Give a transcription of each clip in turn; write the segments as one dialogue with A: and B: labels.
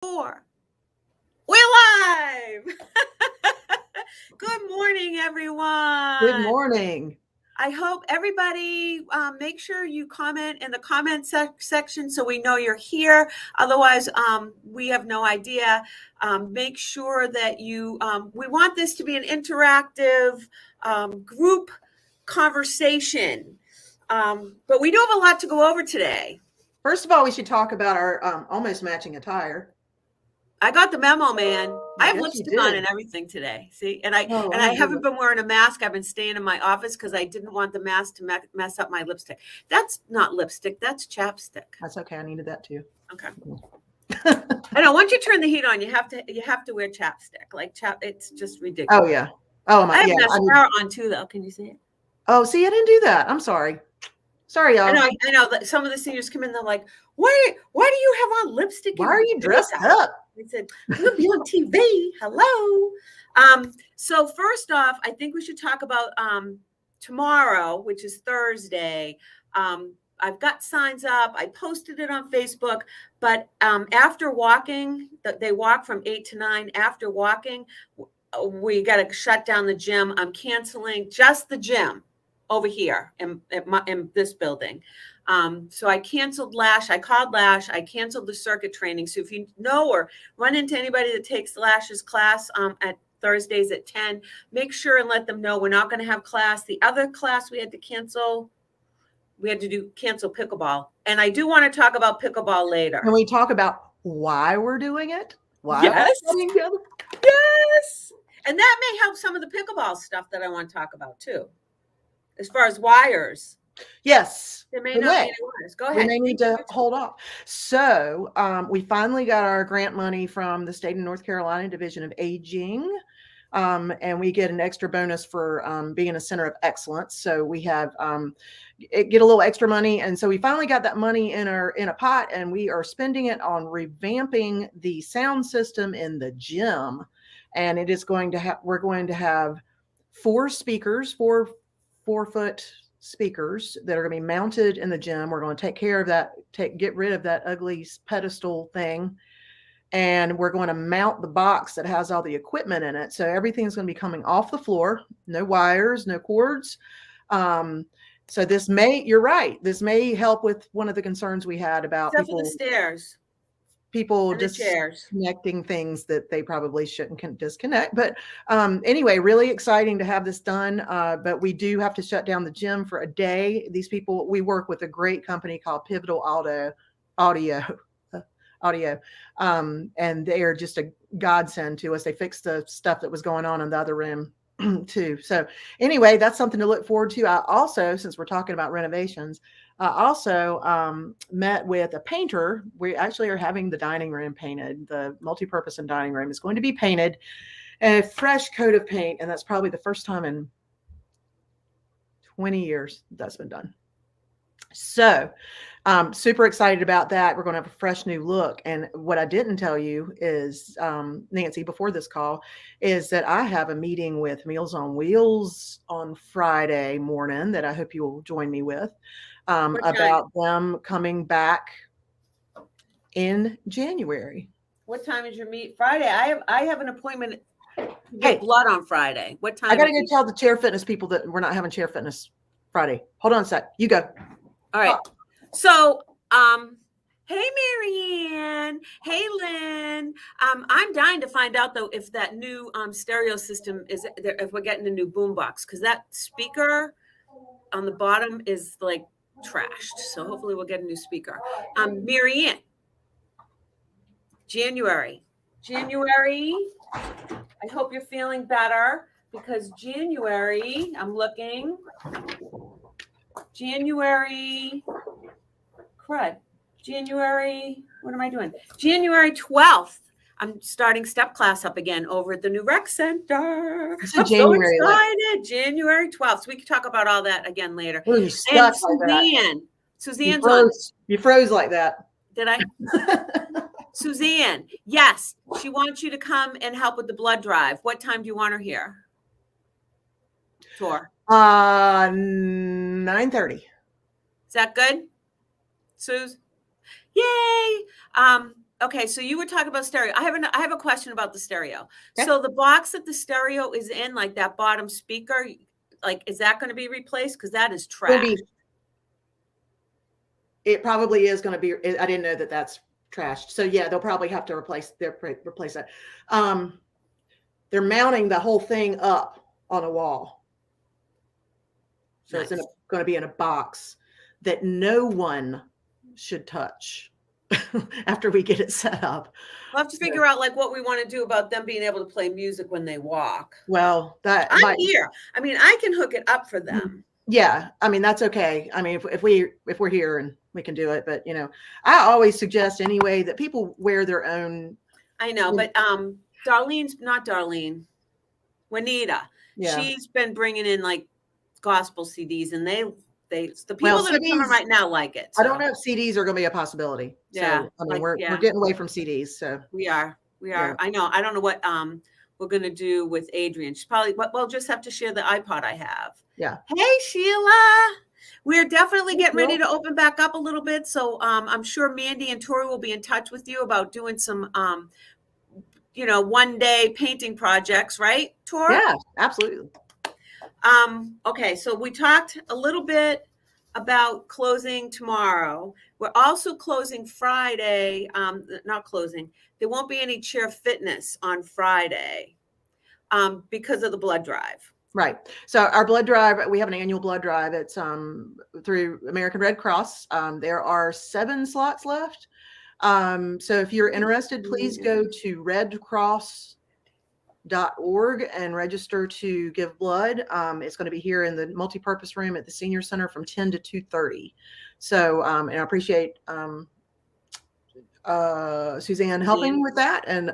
A: 4. We're live. Good morning, everyone.
B: Good morning.
A: I hope everybody make sure you comment in the comment section so we know you're here. Otherwise, we have no idea. Make sure that you, we want this to be an interactive group conversation. But we do have a lot to go over today.
B: First of all, we should talk about our almost matching attire.
A: I got the memo, man. I have
B: Yes,
A: lipstick on and everything today. See, and I
B: Oh,
A: and I haven't been wearing a mask. I've been staying in my office because I didn't want the mask to mess up my lipstick. That's not lipstick. That's chapstick.
B: That's okay. I needed that too.
A: Okay. I know. Once you turn the heat on, you have to wear chapstick. Like it's just ridiculous.
B: Oh yeah. Oh my.
A: I have
B: yeah,
A: mascara on too, though. Can you see it?
B: Oh, see, I didn't do that. I'm sorry. Sorry, y'all.
A: I know that some of the seniors come in. They're like, "Why do you have on lipstick?
B: Why are you dressed up?"
A: I said, "We'll be on TV." Hello. So first off, I think we should talk about tomorrow, which is Thursday. I've got signs up. I posted it on Facebook. But after walking, they walk from 8 to 9. After walking, we got to shut down the gym. I'm canceling just the gym over here in this building. So I canceled Lash. I called Lash. I canceled the circuit training. So if you know or run into anybody that takes Lash's class at Thursdays at 10, make sure and let them know we're not going to have class. The other class we had to cancel. We had to cancel pickleball. And I do want to talk about pickleball later.
B: Can we talk about why we're doing it? Why?
A: Yes. Yes. And that may help some of the pickleball stuff that I want to talk about too. As far as wires.
B: Yes.
A: They may not need wires. Go ahead.
B: We may need to hold off. So we finally got our grant money from the state of North Carolina Division of Aging. And we get an extra bonus for being a center of excellence. So we have get a little extra money. And so we finally got that money in a pot, and we are spending it on revamping the sound system in the gym. And it is going to have, we're going to have 4 speakers, 4-foot speakers that are going to be mounted in the gym. We're going to take care of that, get rid of that ugly pedestal thing. And we're going to mount the box that has all the equipment in it. So everything's going to be coming off the floor, no wires, no cords. So this you're right. This may help with one of the concerns we had about
A: except for the stairs.
B: People disconnecting things that they probably shouldn't disconnect. But anyway, really exciting to have this done. But we do have to shut down the gym for a day. These people, we work with a great company called Pivotal Audio. And they are just a godsend to us. They fixed the stuff that was going on in the other room too. So anyway, that's something to look forward to. I also, since we're talking about renovations, met with a painter. We actually are having the dining room painted. The multi-purpose and dining room is going to be painted a fresh coat of paint. And that's probably the first time in 20 years that's been done. So super excited about that. We're going to have a fresh new look. And what I didn't tell you is, Nancy, before this call, is that I have a meeting with Meals on Wheels on Friday morning that I hope you will join me with about them coming back in January.
A: What time is your meet? Friday. I have an appointment to get blood on Friday. What time?
B: I got to go tell the chair fitness people that we're not having chair fitness Friday. Hold on a sec. You go.
A: All right. So, hey, Marianne. Hey, Lynn. I'm dying to find out, though, if that new stereo system is there, if we're getting a new boombox, because that speaker on the bottom is like trashed. So hopefully we'll get a new speaker. Marianne. January. I hope you're feeling better, because January, I'm looking. January, what am I doing? January 12th, I'm starting step class up again over at the new rec center. I'm so excited. January 12th. So we can talk about all that again later.
B: Ooh, and
A: Suzanne's
B: on. You froze like that.
A: Did I? Suzanne, yes, she wants you to come and help with the blood drive. What time do you want her here? Tor.
B: 9:30.
A: Is that good, Suze? Yay! okay, so you were talking about stereo. I have a question about the stereo.
B: Okay.
A: So the box that the stereo is in, like that bottom speaker, like is that going to be replaced? Because that is trash.
B: It probably is going to be. I didn't know that that's trashed. So yeah, they'll probably have to replace that. They're mounting the whole thing up on a wall. So
A: Nice.
B: it's going to be in a box that no one should touch after we get it set up.
A: We'll have to figure out like what we want to do about them being able to play music when they walk.
B: Well,
A: I'm here. I mean, I can hook it up for them.
B: Yeah, I mean that's okay. I mean, if we're here and we can do it, but I always suggest anyway that people wear their own.
A: I know, but not Darlene, Juanita. Yeah. She's been bringing in like gospel CDs, and the people that are coming right now like it.
B: So. I don't know if CDs are going to be a possibility. Yeah, so, I mean we're getting away from CDs. So
A: we are. Yeah. I know. I don't know what we're going to do with Adrian. She's probably we'll just have to share the iPod I have.
B: Yeah.
A: Hey Sheila, we're definitely getting ready to open back up a little bit. So I'm sure Mandy and Torrey will be in touch with you about doing some 1-day painting projects, right, Torrey?
B: Yeah, absolutely.
A: Okay, so we talked a little bit about closing tomorrow. We're also closing Friday. Not closing. There won't be any chair fitness on Friday because of the blood drive.
B: Right. So our blood drive, we have an annual blood drive. It's through American Red Cross. There are 7 slots left. So if you're interested, please go to redcross.org and register to give blood. It's going to be here in the multipurpose room at the Senior Center from 10 to 2:30. So, and I appreciate Suzanne helping with that. And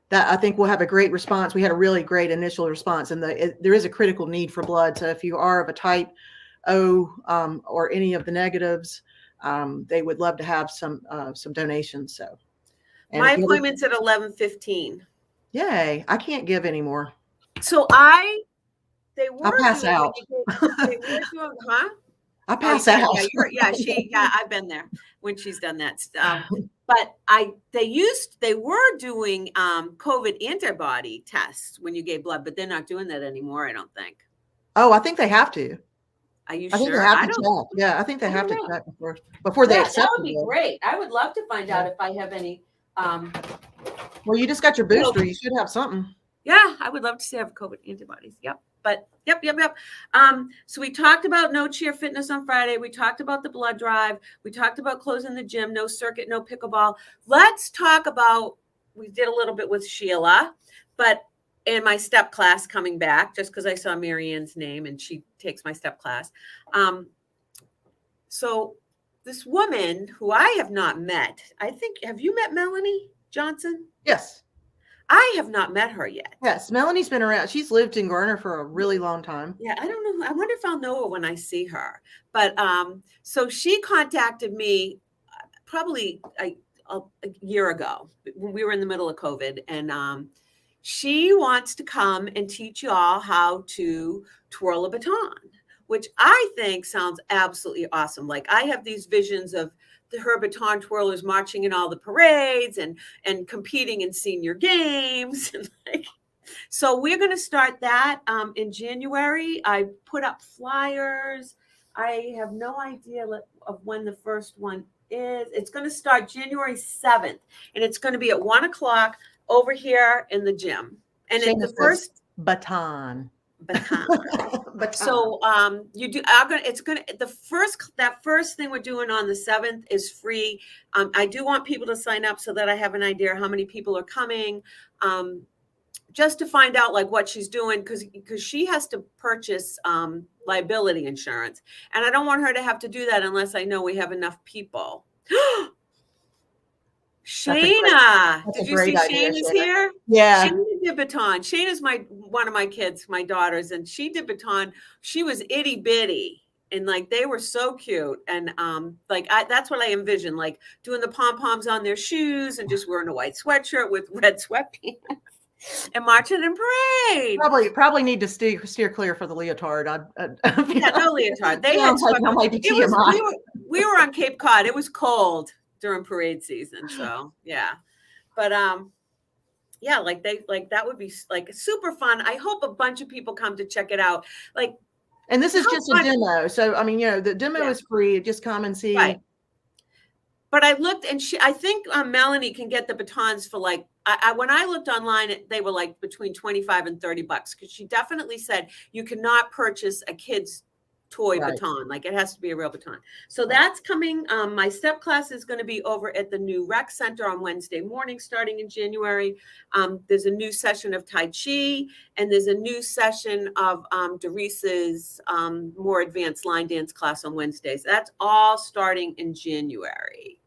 B: that I think we'll have a great response. We had a really great initial response, and there is a critical need for blood. So if you are of a type O or any of the negatives, they would love to have some donations. So
A: my appointment's at 11:15.
B: Yay! I can't give anymore.
A: So I'll pass
B: out.
A: They were doing, huh?
B: I pass out.
A: Yeah, I've been there when she's done that. But they were doing COVID antibody tests when you gave blood, but they're not doing that anymore, I don't think.
B: Oh, I think they have to.
A: Are you
B: sure?
A: Think
B: they have to check. Yeah, I think they have to check before they accept.
A: That would be great. I would love to find out if I have any.
B: Well, you just got your booster. You should have something.
A: Yeah, I would love to see have COVID antibodies. Yep. But yep. So we talked about no chair fitness on Friday. We talked about the blood drive. We talked about closing the gym, no circuit, no pickleball. Let's talk about, we did a little bit with Sheila, but in my step class coming back, just because I saw Marianne's name and she takes my step class. So this woman who I have not met, have you met Melanie Johnson?
B: Yes.
A: I have not met her yet.
B: Yes, Melanie's been around. She's lived in Garner for a really long time.
A: Yeah, I don't know. I wonder if I'll know her when I see her. But so she contacted me probably a year ago when we were in the middle of COVID. And she wants to come and teach you all how to twirl a baton, which I think sounds absolutely awesome. Like I have these visions of her baton twirlers marching in all the parades and competing in senior games. So we're going to start that in January. I put up flyers. I have no idea of when the first one is. It's going to start January 7th, and it's going to be at 1:00 over here in the gym. And in the first
B: baton.
A: So you do. That first thing we're doing on the 7th is free. I do want people to sign up so that I have an idea how many people are coming, just to find out like what she's doing because she has to purchase liability insurance, and I don't want her to have to do that unless I know we have enough people. Shayna, did you see Shayna's here?
B: Yeah.
A: Shayna did baton. Shayna's one of my kids, my daughters, and she did baton. She was itty bitty, and like they were so cute. And that's what I envisioned, like doing the pom poms on their shoes and just wearing a white sweatshirt with red sweatpants and marching in parade.
B: Probably need to steer clear for the leotard.
A: Yeah, no leotard. They had we were on Cape Cod. It was cold. during parade season. So yeah, but yeah, like that would be like super fun. I hope a bunch of people come to check it out. Like,
B: And this is
A: how
B: just a
A: fun.
B: demo. So, I mean, the demo
A: Yeah,
B: is free. Just come and
A: right.
B: see.
A: But I looked, and I think Melanie can get the batons for like, when I looked online, they were like between 25 and $30, because she definitely said you cannot purchase a kid's toy
B: Right.
A: baton. Like, it has to be a real baton. So
B: Right.
A: that's coming. My step class is going to be over at the new rec center on Wednesday morning, starting in January. There's a new session of Tai Chi, and there's a new session of Doris's more advanced line dance class on Wednesdays. That's all starting in January.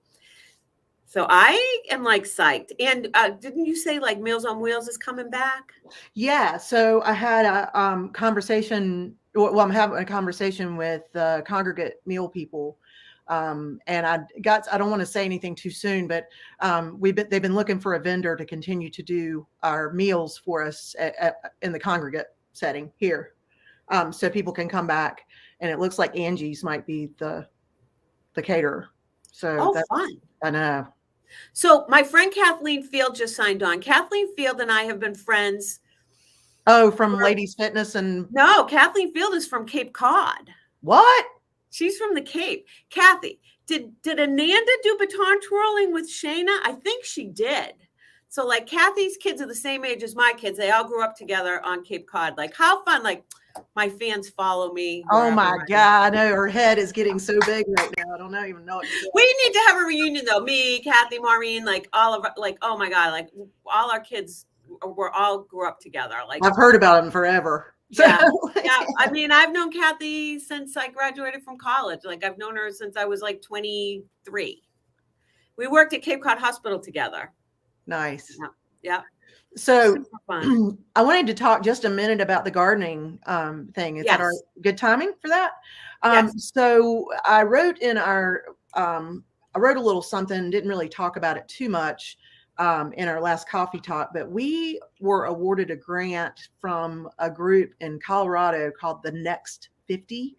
A: So I am like psyched. And didn't you say like Meals on Wheels is coming back?
B: Yeah. So I had a conversation. Well, I'm having a conversation with congregate meal people. And I don't want to say anything too soon, but they've been looking for a vendor to continue to do our meals for us in the congregate setting here. So people can come back, and it looks like Angie's might be the caterer. So
A: Oh, fun.
B: I know.
A: So my friend Kathleen Field just signed on. Kathleen Field and I have been friends.
B: Oh, from Ladies Fitness and
A: No, Kathleen Field is from Cape Cod.
B: what?
A: She's from the Cape. Kathy, did Ananda do baton twirling with Shayna? I think she did. So like Kathy's kids are the same age as my kids. They all grew up together on Cape Cod. Like, how fun. Like, my fans follow me.
B: Oh my God. I know her head is getting so big right now. I don't even know what to say.
A: We need to have a reunion though. Me, Kathy, Maureen, like all of like, oh my God, like all our kids all grew up together. Like,
B: I've heard about them forever.
A: Yeah. Yeah. I mean, I've known Kathy since I graduated from college. Like, I've known her since I was like 23. We worked at Cape Cod Hospital together.
B: Nice.
A: Yeah.
B: So I wanted to talk just a minute about the gardening thing. Is that our good timing for that?
A: Yes.
B: So I wrote in I wrote a little something, didn't really talk about it too much in our last coffee talk, but we were awarded a grant from a group in Colorado called the Next 50.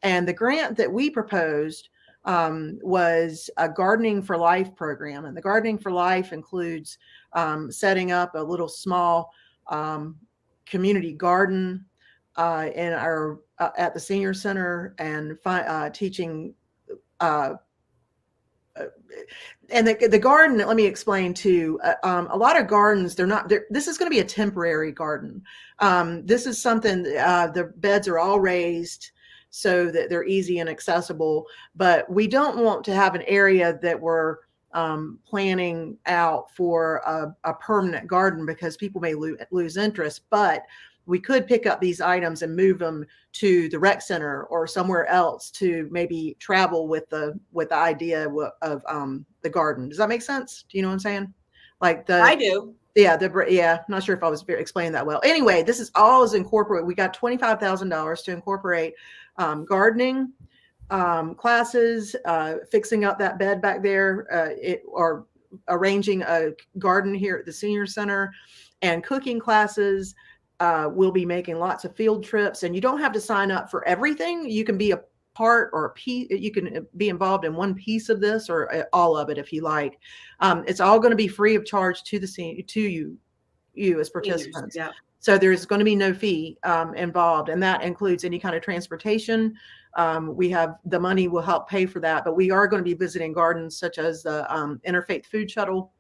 B: And the grant that we proposed was a Gardening for Life program. And the Gardening for Life includes setting up a little small community garden in our at the senior center, and teaching and the garden, let me explain too. A lot of gardens, this is going to be a temporary garden. This is something, the beds are all raised so that they're easy and accessible, but we don't want to have an area that we're planning out for a permanent garden, because people may lose interest. But we could pick up these items and move them to the rec center or somewhere else to maybe travel with the idea of the garden. Does that make sense? Do you know what I'm saying? Like
A: I do.
B: Yeah, I'm not sure if I was explaining that well. Anyway, this is all is incorporated. We got $25,000 to incorporate gardening classes, fixing up that bed back there, or arranging a garden here at the senior center, and cooking classes. We'll be making lots of field trips, and you don't have to sign up for everything. You can be a part or a piece. You can be involved in one piece of this or all of it if you like. It's all going to be free of charge to you as participants.
A: Yeah.
B: So there's going to be no fee involved, and that includes any kind of transportation. We have the money will help pay for that, but we are going to be visiting gardens such as the Interfaith Food Shuttle.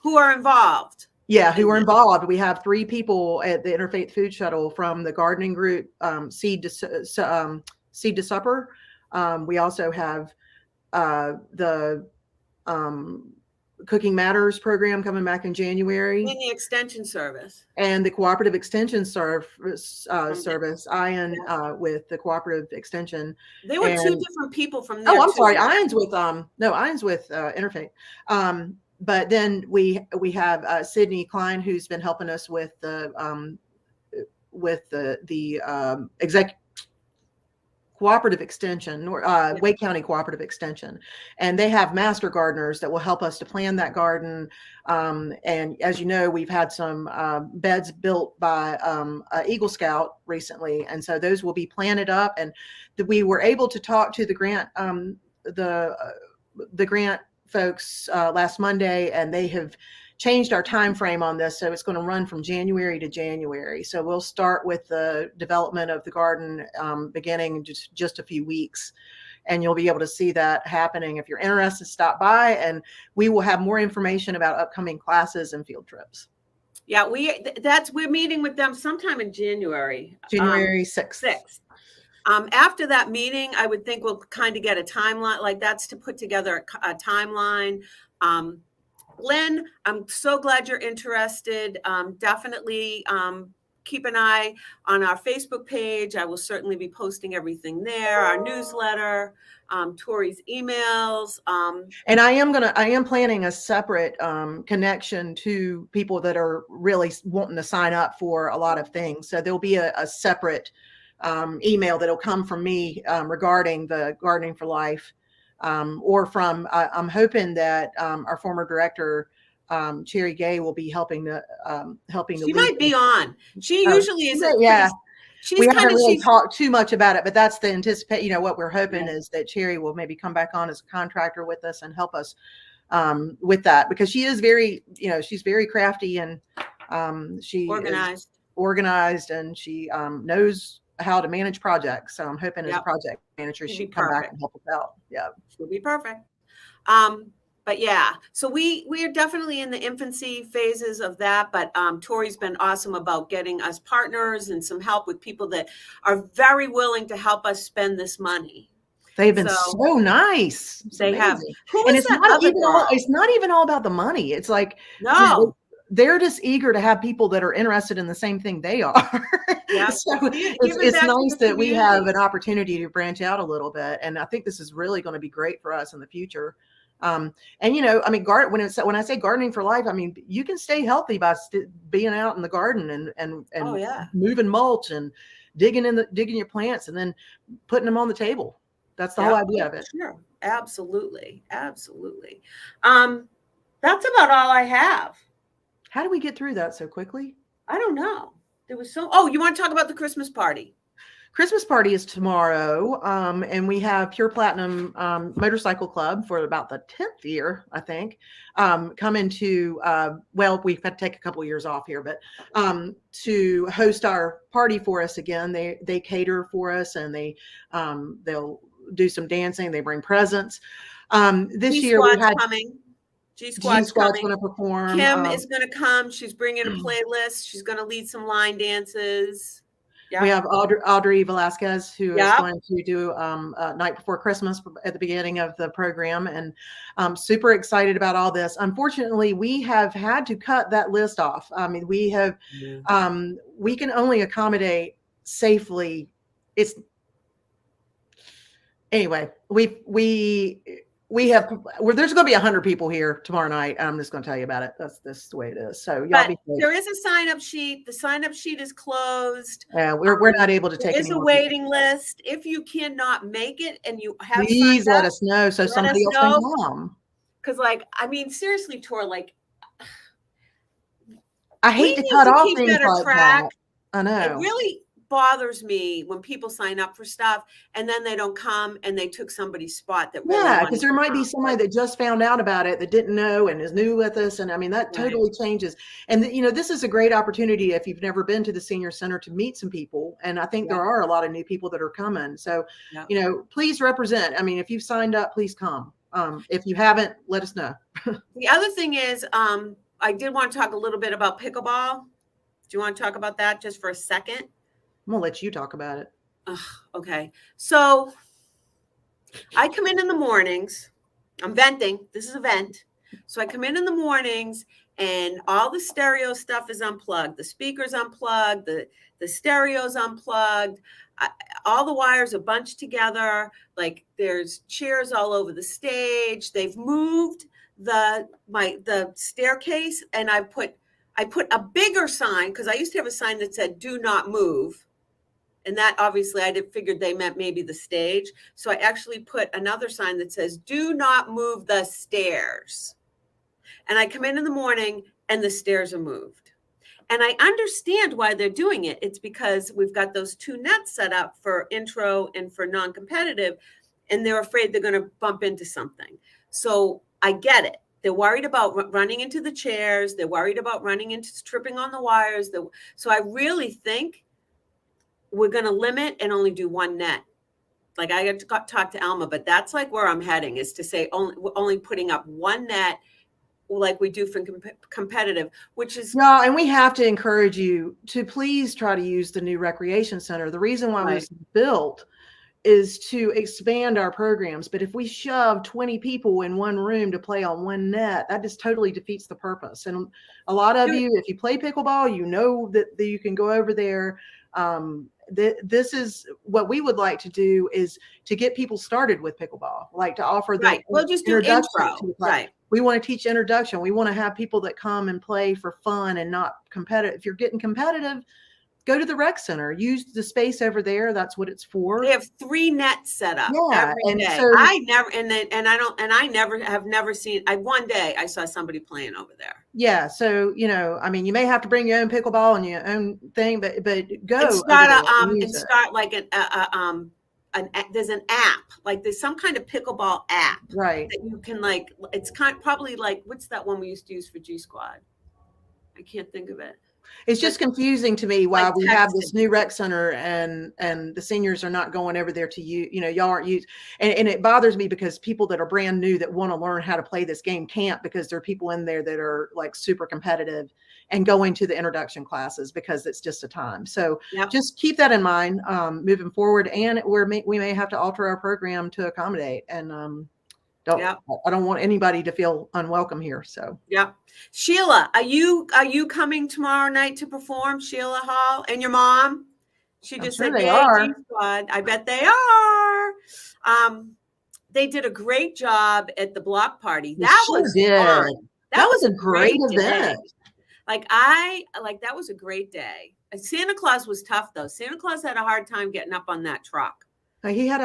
A: Who are involved?
B: Yeah, who are involved. We have 3 people at the Interfaith Food Shuttle from the gardening group, Seed to Supper. We also have the Cooking Matters program coming back in January.
A: And the Extension Service.
B: And the Cooperative Extension Service, Ian with the Cooperative Extension.
A: There were 2 different people from there.
B: Oh, I'm sorry. Ian's with Interfaith. But then we have Sydney Klein, who's been helping us with the Cooperative Extension, Wake County Cooperative Extension, and they have master gardeners that will help us to plan that garden. And as you know, we've had some beds built by Eagle Scout recently, and so those will be planted up. And we were able to talk to the grant folks last Monday, and they have changed our time frame on this, so it's going to run from January to January. So we'll start with the development of the garden beginning just a few weeks, and you'll be able to see that happening. If you're interested, stop by, and we will have more information about upcoming classes and field trips.
A: Yeah, we're meeting with them sometime in January.
B: January 6th.
A: After that meeting, I would think we'll kind of get a timeline. Like, that's to put together a timeline. Lynn, I'm so glad you're interested. Definitely keep an eye on our Facebook page. I will certainly be posting everything there, our newsletter, Torrey's emails.
B: And I am planning a separate connection to people that are really wanting to sign up for a lot of things. So there'll be a separate email that'll come from me regarding the Gardening for Life. Or from, I'm hoping that our former director, Cherry Gay, will be helping the
A: She might be on. She usually is.
B: Yeah.
A: She's
B: we haven't really
A: she's,
B: talked too much about it, but that's the anticipate. What we're hoping is that Cherry will maybe come back on as a contractor with us and help us with that, because she is very, she's very crafty, and she is organized, and she knows how to manage projects. So I'm hoping as a project manager, she'd come back and help us out. Yeah.
A: She'll be perfect. But yeah, so we are definitely in the infancy phases of that. But Torrey's been awesome about getting us partners and some help with people that are very willing to help us spend this money.
B: They've been so nice.
A: They have.
B: And it's not even all about the money. It's like,
A: no.
B: They're just eager to have people that are interested in the same thing they are.
A: Yeah.
B: So it's nice that we have an opportunity to branch out a little bit. And I think this is really going to be great for us in the future. And when I say Gardening for Life, I mean, you can stay healthy by being out in the garden and moving mulch and digging your plants and then putting them on the table. That's the whole idea of it.
A: Sure. Absolutely. Absolutely. That's about all I have.
B: How do we get through that so quickly?
A: I don't know. There was you want to talk about the Christmas party?
B: Christmas party is tomorrow. And we have Pure Platinum Motorcycle Club for about the 10th year, I think, coming to, we've had to take a couple of years off here, but to host our party for us again. They cater for us, and they'll do some dancing. They bring presents. This year we had
A: coming. G Squad's
B: going to perform.
A: Kim is going to come. She's bringing a playlist. She's going to lead some line dances. Yep.
B: We have Audrey Velasquez, who is going to do Night Before Christmas at the beginning of the program. And I'm super excited about all this. Unfortunately, we have had to cut that list off. I mean, we can only accommodate safely. There's going to be 100 people here tomorrow night. I'm just going to tell you about it. That's the way it is. So y'all be safe.
A: There is a sign-up sheet. The sign-up sheet is closed.
B: Yeah, we're not able to take.
A: There's a waiting list. If you cannot make it and you have,
B: please let us know so somebody else can come.
A: Because, seriously, Tor,
B: I hate to cut off things like that. I know.
A: It really bothers me when people sign up for stuff and then they don't come and they took somebody's spot that really
B: because there might be somebody that just found out about it that didn't know and is new with us, and I mean that totally changes. And this is a great opportunity if you've never been to the senior center to meet some people, and I think there are a lot of new people that are coming. So please represent. I mean, if you've signed up, please come. If you haven't, let us know.
A: The other thing is I did want to talk a little bit about pickleball. Do you want to talk about that just for a second?
B: I'm going to let you talk about it.
A: Okay. So I come in the mornings. I'm venting. This is a vent. So I come in the mornings and all the stereo stuff is unplugged. The speaker's unplugged. The stereo's unplugged. All the wires are bunched together. There's chairs all over the stage. They've moved the staircase, and I put a bigger sign, because I used to have a sign that said "Do not move." And that obviously I figured they meant maybe the stage. So I actually put another sign that says, "Do not move the stairs." And I come in the morning and the stairs are moved. And I understand why they're doing it. It's because we've got those two nets set up for intro and for non-competitive, and they're afraid they're going to bump into something. So I get it. They're worried about running into the chairs. They're worried about running into tripping on the wires. So I really think we're going to limit and only do one net. Like I got to talk to Alma, but that's like where I'm heading, is to say only putting up one net like we do for competitive, which is.
B: No, and we have to encourage you to please try to use the new recreation center. The reason why it was built is to expand our programs. But if we shove 20 people in one room to play on one net, that just totally defeats the purpose. And a lot of you, if you play pickleball, you know that you can go over there. This is what we would like to do, is to get people started with pickleball, like to offer them
A: We'll just do intro. Right.
B: We want to teach introduction. We want to have people that come and play for fun and not competitive. If you're getting competitive, go to the rec center. Use the space over there. That's what it's for.
A: They have 3 nets set up every day.
B: So,
A: I never seen. One day I saw somebody playing over there.
B: Yeah. So, I mean, you may have to bring your own pickleball and your own thing, but go
A: and start like there's an app, like there's some kind of pickleball app,
B: right?
A: That you can it's probably like, what's that one we used to use for G Squad? I can't think of it.
B: It's just confusing to me why we have this new rec center and the seniors are not going over there to y'all aren't used. And it bothers me because people that are brand new that want to learn how to play this game can't, because there are people in there that are like super competitive and going to the introduction classes because it's just a time. So just keep that in mind moving forward. And we may have to alter our program to accommodate. And I don't want anybody to feel unwelcome here. So
A: Sheila, are you coming tomorrow night to perform, Sheila Hall, and your mom? She just said
B: they are.
A: Squad. I bet they are. They did a great job at the block party. That was fun. That was a great event. That was a great day. Santa Claus was tough though. Santa Claus had a hard time getting up on that truck.
B: He had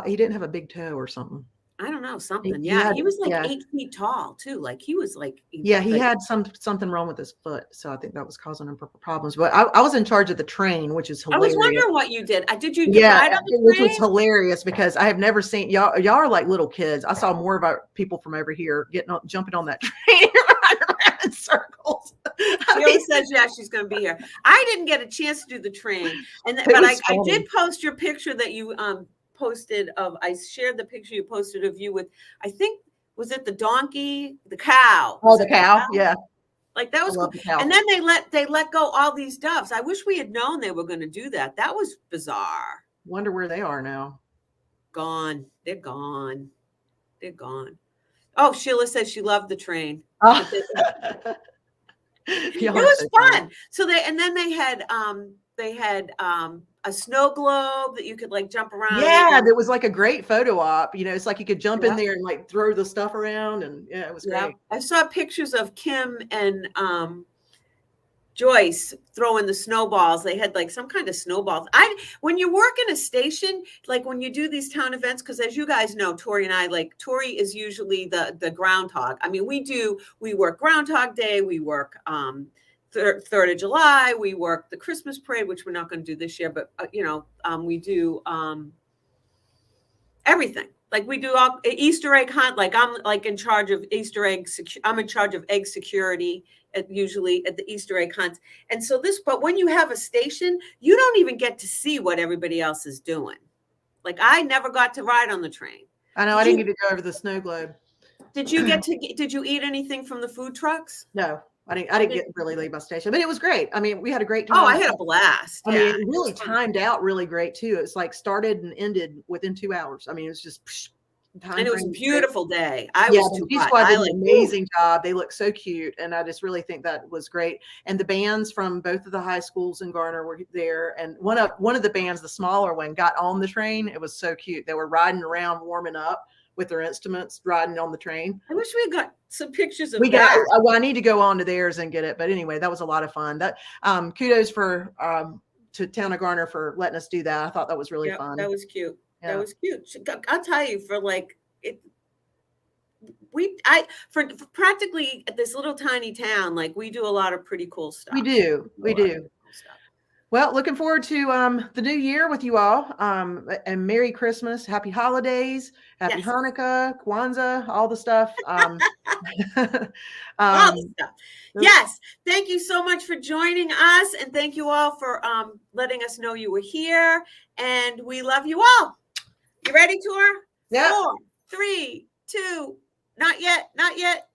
B: he didn't have a big toe or something.
A: I don't know, something. He was 8 feet tall too. Like he was like.
B: He had something wrong with his foot, so I think that was causing him problems. But I was in charge of the train, which is hilarious.
A: I was wondering what you did. Did you ride on the train?
B: Which was hilarious because I have never seen y'all. Y'all are like little kids. I saw more of our people from over here jumping on that train around in circles.
A: She says she's going to be here. I didn't get a chance to do the train, but I did post your picture that you posted of. I shared the picture you posted of you with, I think, was it the donkey, the cow?
B: Oh, the cow. Yeah.
A: Like that was cool. And then they let go all these doves. I wish we had known they were going to do that. That was bizarre.
B: Wonder where they are now.
A: Gone. They're gone. They're gone. Oh, Sheila says she loved the train.
B: Oh.
A: It was fun. So they had a snow globe that you could jump around.
B: Yeah, that was like a great photo op. It's like you could jump in there and throw the stuff around, and it was great.
A: I saw pictures of Kim and Joyce throwing the snowballs. They had some kind of snowballs. When you work in a station, when you do these town events, because as you guys know, Torrey and I, Torrey is usually the groundhog. I mean, we work Groundhog Day, we work 3rd of July, we work the Christmas parade, which we're not going to do this year, but we do everything. We do all Easter egg hunt. I'm in charge of Easter egg. I'm in charge of egg security usually at the Easter egg hunts. And so but when you have a station, you don't even get to see what everybody else is doing. I never got to ride on the train.
B: I know. I didn't get to go over the snow globe.
A: Did you eat anything from the food trucks?
B: No. I didn't get really leave my station, but it was great. I mean, we had a great time.
A: Oh, I had a blast.
B: I mean, it really timed out really great too. It's started and ended within 2 hours. I mean, it was just
A: and it was a beautiful day.
B: The squad did an amazing job. They look so cute, and I just really think that was great. And the bands from both of the high schools in Garner were there, and one of the bands, the smaller one, got on the train. It was so cute. They were riding around, warming up with their instruments, riding on the train.
A: I wish we had got some pictures of that.
B: Well, I need to go on to theirs and get it. But anyway, that was a lot of fun. That kudos to Town of Garner for letting us do that. I thought that was really fun.
A: That was cute. Yeah. That was cute. I'll tell you, for practically this little tiny town, we do a lot of pretty cool stuff.
B: We do. Well, looking forward to the new year with you all. And Merry Christmas, Happy Holidays, Happy
A: Yes,
B: Hanukkah, Kwanzaa, all the stuff.
A: all the
B: Um,
A: stuff. Yes, thank you so much for joining us, and thank you all for letting us know you were here. And we love you all. You ready, Tor?
B: yeah.
A: 4, 3, 2. Not yet. Not yet.